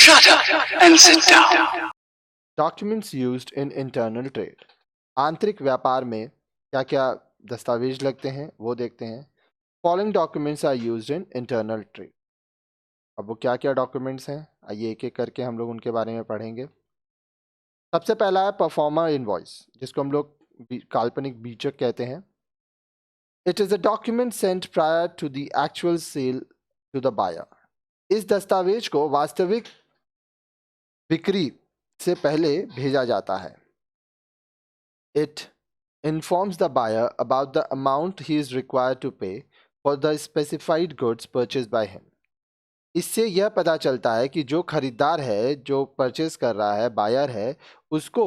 Shut up and sit down. Documents used in internal trade. आंतरिक व्यापार में क्या क्या दस्तावेज लगते हैं वो देखते हैं। Following documents are used in internal trade. अब वो क्या क्या डॉक्यूमेंट्स हैं, आइए एक एक करके हम लोग उनके बारे में पढ़ेंगे। सबसे पहला है परफॉर्मर इनवॉइस, जिसको हम लोग काल्पनिक बीजक कहते हैं। It is a document sent prior to the actual sale to the buyer. इस दस्तावेज को वास्तविक बिक्री से पहले भेजा जाता है। It informs the buyer about the amount he is required to pay for the specified goods purchased by him. इससे यह पता चलता है कि जो खरीदार है, जो परचेज कर रहा है, बायर है, उसको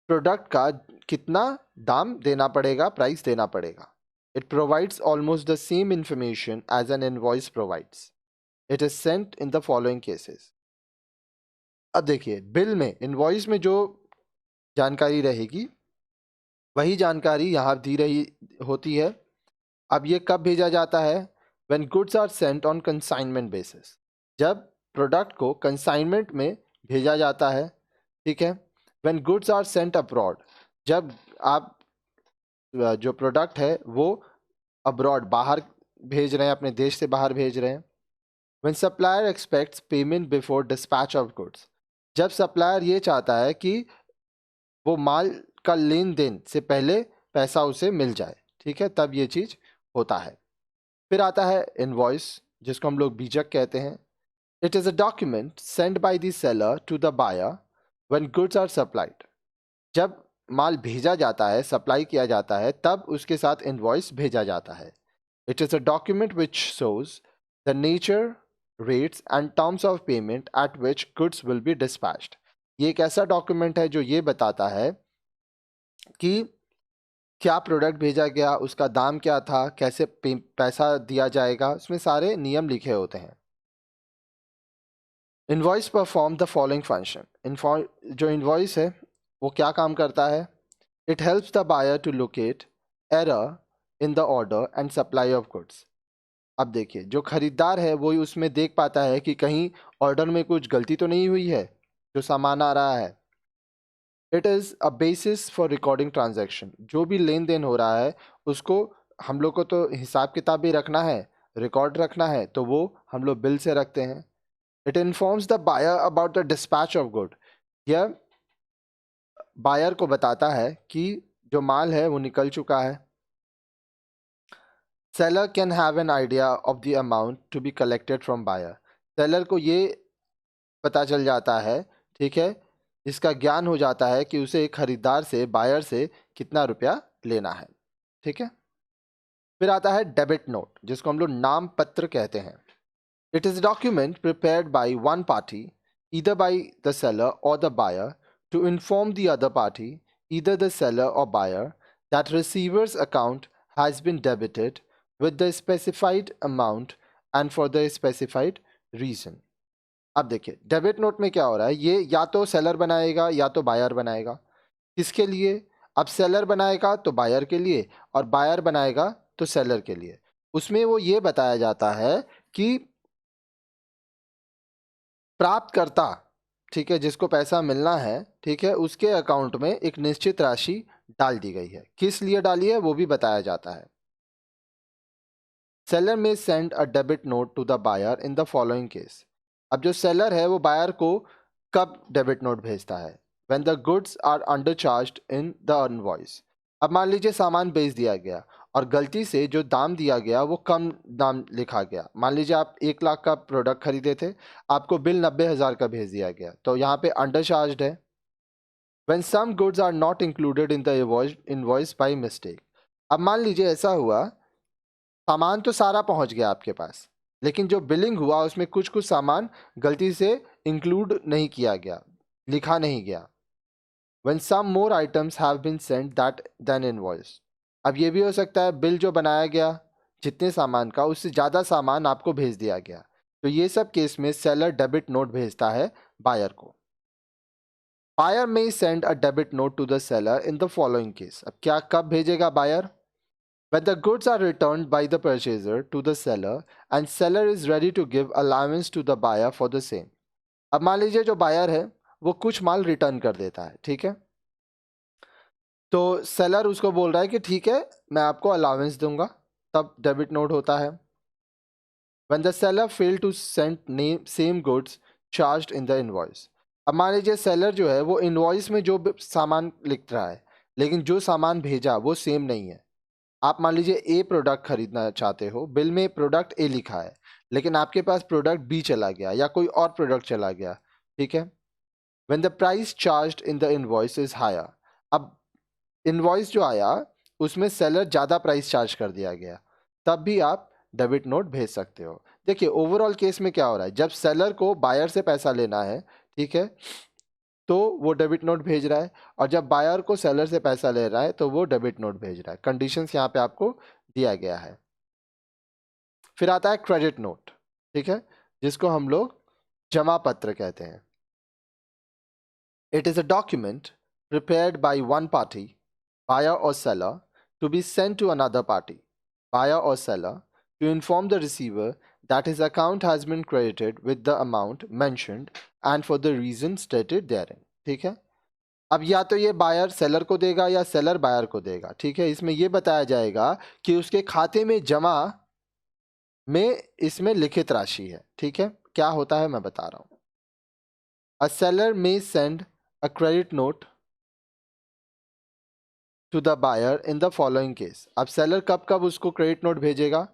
प्रोडक्ट का कितना दाम देना पड़ेगा, प्राइस देना पड़ेगा। It provides almost the same information as an invoice provides. It is sent in the following cases. अब देखिए, बिल में, इनवॉइस में जो जानकारी रहेगी वही जानकारी यहाँ दी रही होती है। अब ये कब भेजा जाता है? When goods are sent on consignment basis, जब प्रोडक्ट को कंसाइनमेंट में भेजा जाता है, ठीक है। When goods are sent abroad, जब आप जो प्रोडक्ट है वो अब्रॉड, बाहर भेज रहे हैं, अपने देश से बाहर भेज रहे हैं। When supplier expects payment before dispatch of goods, जब सप्लायर ये चाहता है कि वो माल का लेन देन से पहले पैसा उसे मिल जाए, ठीक है, तब ये चीज़ होता है। फिर आता है इनवॉइस, जिसको हम लोग बीजक कहते हैं। It is a document send by the seller to the buyer when goods are supplied. जब माल भेजा जाता है, सप्लाई किया जाता है, तब उसके साथ इनवॉइस भेजा जाता है। It is a document which shows the nature, rates and terms of payment eight which goods will be dispatched. ये एक ऐसा डॉक्यूमेंट है जो ये बताता है कि क्या प्रोडक्ट भेजा गया, उसका दाम क्या था, कैसे पैसा दिया जाएगा, उसमें सारे नियम लिखे होते हैं। Invoice perform the following function. जो इनवॉइस है वो क्या काम करता है? It helps the buyer to locate error in the order and supply of goods. अब देखिए, जो खरीदार है वो उसमें देख पाता है कि कहीं ऑर्डर में कुछ गलती तो नहीं हुई है, जो सामान आ रहा है। It is a basis for recording transaction. जो भी लेन देन हो रहा है उसको हम लोग को तो हिसाब किताब भी रखना है, रिकॉर्ड रखना है, तो वो हम लोग बिल से रखते हैं। It informs the buyer about the dispatch of good. यह बायर को बताता है कि जो माल है वो निकल चुका है। Seller can have an idea of the amount to be collected from buyer. Seller को ये पता चल जाता है, ठीक है, इसका ज्ञान हो जाता है कि उसे खरीदार से, बायर से कितना रुपया लेना है, ठीक है। फिर आता है डेबिट नोट, जिसको हम लोग नाम पत्र कहते हैं। It is document prepared by one party, either by the seller or the buyer, to inform the other party, either the seller or buyer, that receivers account has been debited with the specified amount and for the specified reason। अब देखिए, debit note में क्या हो रहा है, ये या तो सेलर बनाएगा या तो बायर बनाएगा। किसके लिए? अब सेलर बनाएगा तो बायर के लिए, और बायर बनाएगा तो सेलर के लिए। उसमें वो ये बताया जाता है कि प्राप्तकर्ता, ठीक है, जिसको पैसा मिलना है, ठीक है, उसके अकाउंट में एक निश्चित राशि डाल दी गई है। किस लिए डाली है वो भी बताया जाता है। Seller may send a debit note to the buyer in the following case. अब जो सेलर है वो बायर को कब डेबिट नोट भेजता है? When the goods are undercharged in the invoice. अब मान लीजिए सामान बेच दिया गया और गलती से जो दाम दिया गया वो कम दाम लिखा गया। मान लीजिए आप 1 लाख का प्रोडक्ट खरीदे थे, आपको बिल 90,000 का भेज दिया गया, तो यहाँ पे अंडरचार्ज्ड है। When some goods are not included in the invoice by mistake. अब मान लीजिए ऐसा हुआ, सामान तो सारा पहुंच गया आपके पास, लेकिन जो बिलिंग हुआ उसमें कुछ कुछ सामान गलती से इंक्लूड नहीं किया गया, लिखा नहीं गया। When some more items have been sent that than invoice। अब ये भी हो सकता है बिल जो बनाया गया जितने सामान का, उससे ज़्यादा सामान आपको भेज दिया गया, तो ये सब केस में सेलर डेबिट नोट भेजता है बायर को। Buyer may send a debit note to the seller in the following case. अब क्या कब भेजेगा buyer? When the goods are returned by the purchaser to the seller and seller is ready to give allowance to the buyer for the same। अब मान लीजिए जो buyer है वो कुछ माल रिटर्न कर देता है, ठीक है, तो सेलर उसको बोल रहा है कि ठीक है मैं आपको अलाउंस दूंगा, तब डेबिट नोट होता है। When the seller failed to send same goods charged in the invoice, अब मान लीजिए सेलर जो है वो इनवॉइस में जो सामान लिख रहा है लेकिन जो सामान भेजा वो सेम नहीं है। आप मान लीजिए ए प्रोडक्ट खरीदना चाहते हो, बिल में प्रोडक्ट ए लिखा है लेकिन आपके पास प्रोडक्ट बी चला गया या कोई और प्रोडक्ट चला गया, ठीक है। When the price charged in the invoice is higher, अब इनवॉइस जो आया उसमें सेलर ज़्यादा प्राइस चार्ज कर दिया गया, तब भी आप डेबिट नोट भेज सकते हो। देखिए ओवरऑल केस में क्या हो रहा है, जब सेलर को बायर से पैसा लेना है, ठीक है, तो वो डेबिट नोट भेज रहा है, और जब बायर को सेलर से पैसा ले रहा है तो वो डेबिट नोट भेज रहा है। कंडीशंस यहाँ पे आपको दिया गया है। फिर आता है क्रेडिट नोट, ठीक है, जिसको हम लोग जमा पत्र कहते हैं। It is a document prepared by one party, buyer or seller, to be sent to another party, buyer or seller, to inform the receiver that his account has been credited with the amount mentioned and for the reason stated therein, ठीक है। अब या तो ये buyer seller को देगा या seller buyer को देगा, ठीक है। इसमें ये बताया जाएगा कि उसके खाते में जमा में इसमें लिखित राशि है, ठीक है। क्या होता है मैं बता रहा हूं। A seller may send a credit note to the buyer in the following case. अब सेलर कब कब उसको क्रेडिट नोट भेजेगा,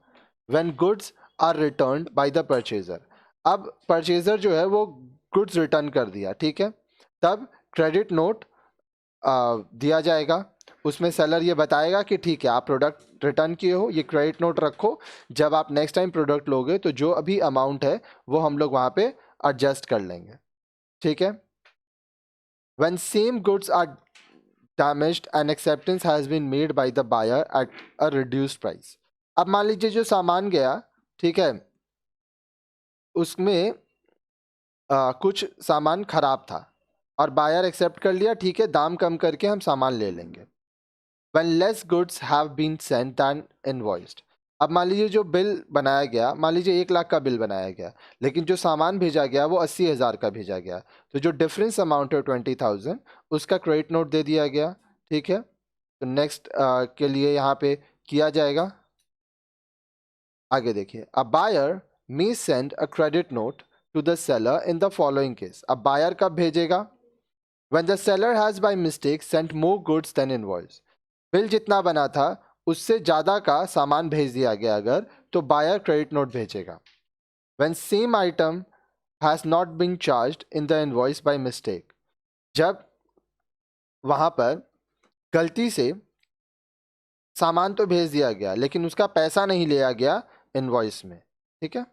when goods are returned by the purchaser. अब परचेजर जो है वो गुड्स रिटर्न कर दिया, ठीक है, तब क्रेडिट नोट दिया जाएगा। उसमें सेलर ये बताएगा कि ठीक है आप प्रोडक्ट रिटर्न किए हो, ये क्रेडिट नोट रखो, जब आप नेक्स्ट टाइम प्रोडक्ट लोगे तो जो अभी अमाउंट है वो हम लोग वहाँ पे एडजस्ट कर लेंगे, ठीक है। When same goods are damaged and acceptance has been made by the buyer at a reduced price। अब मान लीजिए जो सामान गया, ठीक है, उसमें कुछ सामान खराब था और बायर एक्सेप्ट कर लिया, ठीक है दाम कम करके हम सामान ले लेंगे। When less goods have been sent than invoiced, अब मान लीजिए जो बिल बनाया गया, मान लीजिए 1 लाख का बिल बनाया गया लेकिन जो सामान भेजा गया वो 80,000 का भेजा गया, तो जो डिफरेंस अमाउंट है 20,000 उसका क्रेडिट नोट दे दिया गया, ठीक है। तो नेक्स्ट के लिए यहाँ पे किया जाएगा। आगे देखिए, a buyer may send a credit note to the seller in the following case. अब बायर कब भेजेगा, when the seller has by mistake sent more goods than invoice. Bill जितना बना था उससे ज़्यादा का सामान भेज दिया गया अगर, तो बायर क्रेडिट नोट भेजेगा। When same item has not been charged in the invoice by mistake, जब वहाँ पर गलती से सामान तो भेज दिया गया लेकिन उसका पैसा नहीं लिया गया इनवॉइस में, ठीक है।